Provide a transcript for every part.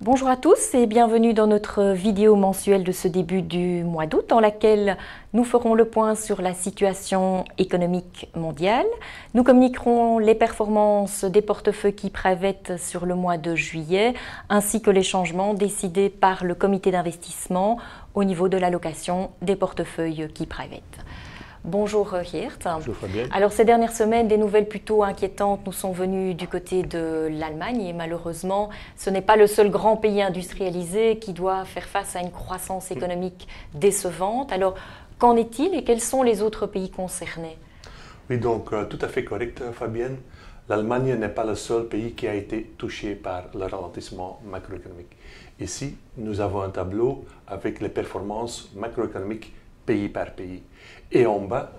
Bonjour à tous et bienvenue dans notre vidéo mensuelle de ce début du mois d'août dans laquelle nous ferons le point sur la situation économique mondiale. Nous communiquerons les performances des portefeuilles Key Private sur le mois de juillet ainsi que les changements décidés par le comité d'investissement au niveau de l'allocation des portefeuilles Key Private. Bonjour Geert. Bonjour Fabienne. Alors ces dernières semaines, des nouvelles plutôt inquiétantes nous sont venues du côté de l'Allemagne et malheureusement, ce n'est pas le seul grand pays industrialisé qui doit faire face à une croissance économique décevante. Alors qu'en est-il et quels sont les autres pays concernés? Oui, donc tout à fait correct Fabienne. L'Allemagne n'est pas le seul pays qui a été touché par le ralentissement macroéconomique. Ici, nous avons un tableau avec les performances macroéconomiques pays par pays. Et en bas,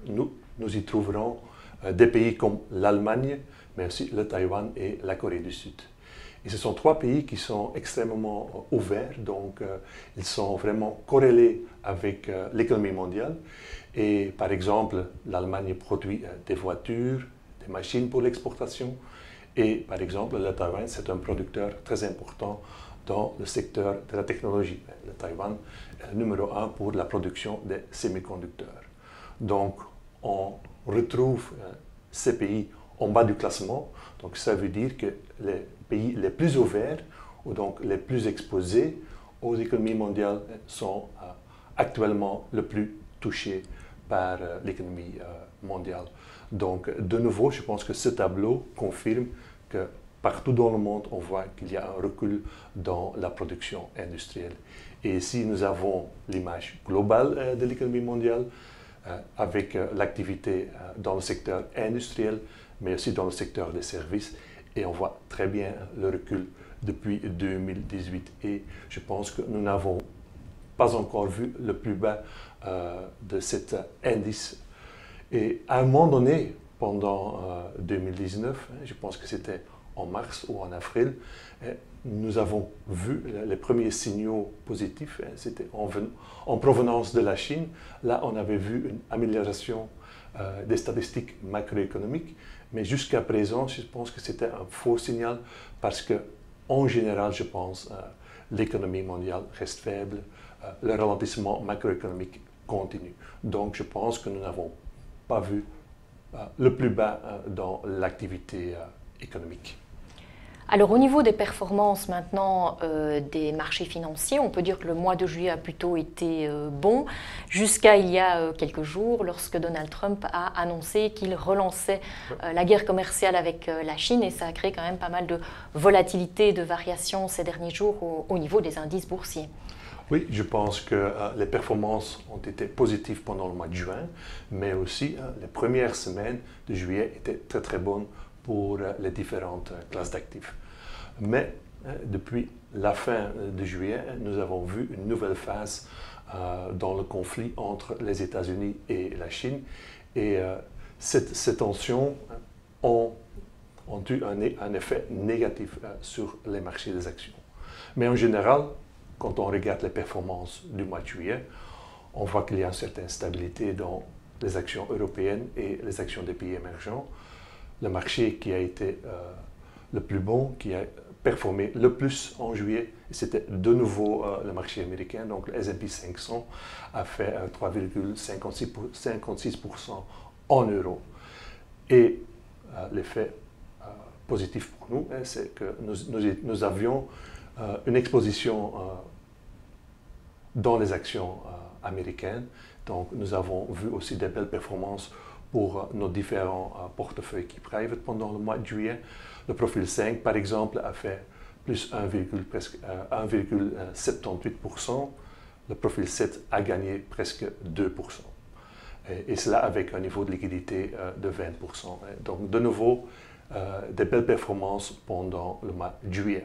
nous y trouverons des pays comme l'Allemagne, mais aussi le Taïwan et la Corée du Sud. Et ce sont trois pays qui sont extrêmement ouverts, donc ils sont vraiment corrélés avec l'économie mondiale. Et par exemple, l'Allemagne produit des voitures, des machines pour l'exportation. Et par exemple, le Taïwan, c'est un producteur très important dans le secteur de la technologie. Le Taïwan est le numéro 1 pour la production des semi-conducteurs. Donc, on retrouve ces pays en bas du classement. Donc, ça veut dire que les pays les plus ouverts, ou donc les plus exposés aux économies mondiales, sont actuellement le plus touchés par l'économie mondiale. Donc, de nouveau, je pense que ce tableau confirme que partout dans le monde, on voit qu'il y a un recul dans la production industrielle. Et ici, nous avons l'image globale de l'économie mondiale avec l'activité dans le secteur industriel, mais aussi dans le secteur des services. Et on voit très bien le recul depuis 2018. Et je pense que nous n'avons pas encore vu le plus bas de cet indice. Et à un moment donné, pendant 2019, je pense que c'était en mars ou en avril, nous avons vu les premiers signaux positifs. C'était en provenance de la Chine. Là, on avait vu une amélioration des statistiques macroéconomiques. Mais jusqu'à présent, je pense que c'était un faux signal parce que, en général, je pense, l'économie mondiale reste faible. Le ralentissement macroéconomique continue. Donc, je pense que nous n'avons pas vu le plus bas dans l'activité économique. Alors au niveau des performances maintenant des marchés financiers, on peut dire que le mois de juillet a plutôt été bon jusqu'à il y a quelques jours lorsque Donald Trump a annoncé qu'il relançait la guerre commerciale avec la Chine et ça a créé quand même pas mal de volatilité, de variations ces derniers jours au niveau des indices boursiers. Oui, je pense que les performances ont été positives pendant le mois de juin, mais aussi les premières semaines de juillet étaient très très bonnes pour les différentes classes d'actifs. Mais depuis la fin de juillet, nous avons vu une nouvelle phase dans le conflit entre les États-Unis et la Chine. Et ces tensions ont eu un effet négatif sur les marchés des actions. Mais en général, quand on regarde les performances du mois de juillet, on voit qu'il y a une certaine stabilité dans les actions européennes et les actions des pays émergents. Le marché qui a été le plus bon, qui a performé le plus en juillet, c'était de nouveau le marché américain. Donc le S&P 500 a fait 3,56% en euros. Et l'effet positif pour nous, c'est que nous avions une exposition dans les actions américaines. Donc nous avons vu aussi des belles performances pour nos différents portefeuilles Key Private pendant le mois de juillet. Le profil 5, par exemple, a fait plus 1,78%. Le profil 7 a gagné presque 2%. Et cela avec un niveau de liquidité de 20%. Donc, de nouveau, des belles performances pendant le mois de juillet.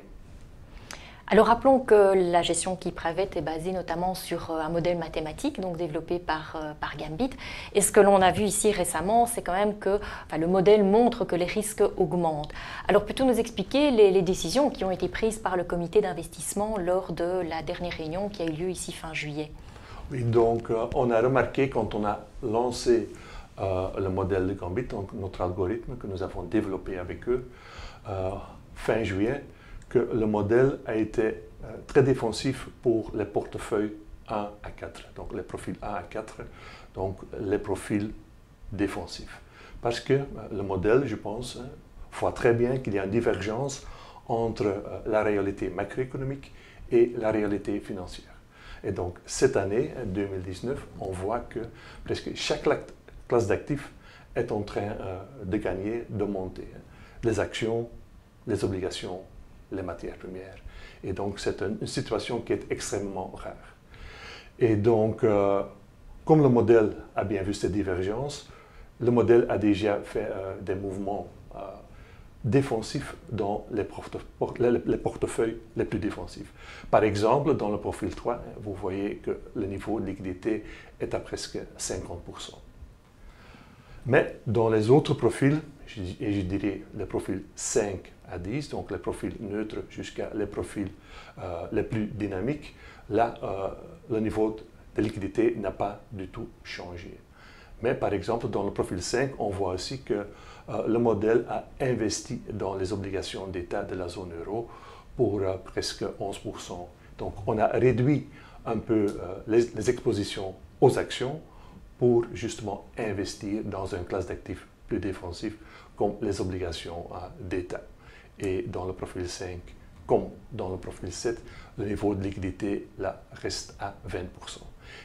Alors rappelons que la gestion Key Private est basée notamment sur un modèle mathématique donc développé par Gambit. Et ce que l'on a vu ici récemment, c'est quand même que le modèle montre que les risques augmentent. Alors peux-tu nous expliquer les décisions qui ont été prises par le comité d'investissement lors de la dernière réunion qui a eu lieu ici fin juillet? Oui, donc on a remarqué quand on a lancé le modèle de Gambit, donc notre algorithme que nous avons développé avec eux fin juillet, que le modèle a été très défensif pour les portefeuilles 1 à 4, donc les profils 1 à 4, donc les profils défensifs. Parce que le modèle, je pense, voit très bien qu'il y a une divergence entre la réalité macroéconomique et la réalité financière. Et donc, cette année, 2019, on voit que presque chaque classe d'actifs est en train de gagner, de monter. Les actions, les obligations, les matières premières. Et donc, c'est une situation qui est extrêmement rare. Et donc, comme le modèle a bien vu cette divergence, le modèle a déjà fait des mouvements défensifs dans les portefeuilles les plus défensifs. Par exemple, dans le profil 3, vous voyez que le niveau de liquidité est à presque 50%. Mais dans les autres profils, et je dirais les profils 5 à 10, donc les profils neutres jusqu'à les profils les plus dynamiques, là, le niveau de liquidité n'a pas du tout changé. Mais par exemple, dans le profil 5, on voit aussi que le modèle a investi dans les obligations d'État de la zone euro pour presque 11%. Donc, on a réduit un peu les expositions aux actions pour justement investir dans une classe d'actifs plus défensif comme les obligations d'État. Et dans le profil 5, comme dans le profil 7, le niveau de liquidité là, reste à 20%.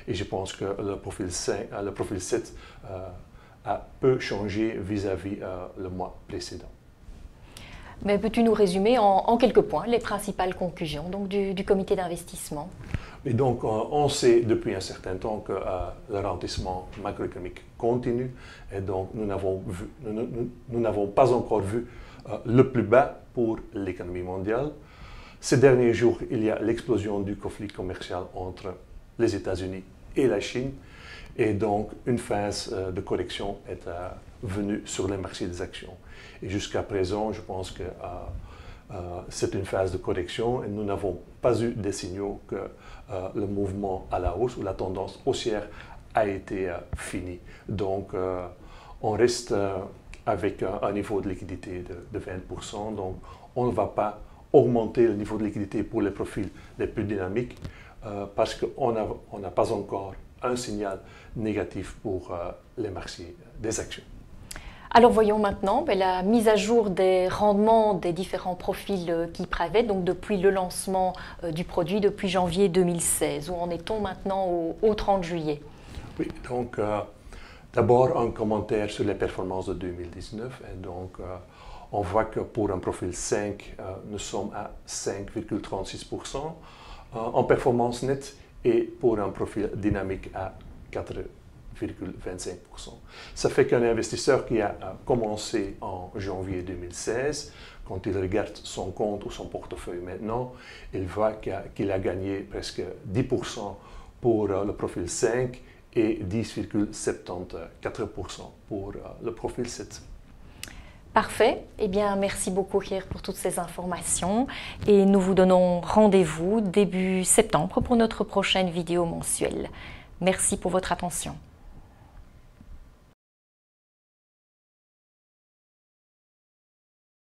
Et je pense que le profil 7 a peu changé vis-à-vis le mois précédent. Mais peux-tu nous résumer en quelques points les principales conclusions donc, du comité d'investissement? Et donc, on sait depuis un certain temps que le ralentissement macroéconomique continue et donc nous n'avons pas encore vu le plus bas pour l'économie mondiale. Ces derniers jours, il y a l'explosion du conflit commercial entre les États-Unis et la Chine et donc une phase de correction est venue sur les marchés des actions. Et jusqu'à présent, je pense que c'est une phase de correction et nous n'avons pas eu des signaux que le mouvement à la hausse ou la tendance haussière a été fini. Donc, on reste avec un niveau de liquidité de 20%. Donc, on ne va pas augmenter le niveau de liquidité pour les profils les plus dynamiques parce qu'on n'a pas encore un signal négatif pour les marchés des actions. Alors voyons maintenant la mise à jour des rendements des différents profils KeyPrivate, donc depuis le lancement du produit depuis janvier 2016. Où en est-on maintenant au 30 juillet? Oui, donc d'abord un commentaire sur les performances de 2019. Et donc on voit que pour un profil 5, nous sommes à 5,36% en performance nette et pour un profil dynamique à 4,25%. Ça fait qu'un investisseur qui a commencé en janvier 2016, quand il regarde son compte ou son portefeuille maintenant, il voit qu'il a gagné presque 10% pour le profil 5 et 10,74% pour le profil 7. Parfait. Eh bien, merci beaucoup, Geert, pour toutes ces informations. Et nous vous donnons rendez-vous début septembre pour notre prochaine vidéo mensuelle. Merci pour votre attention.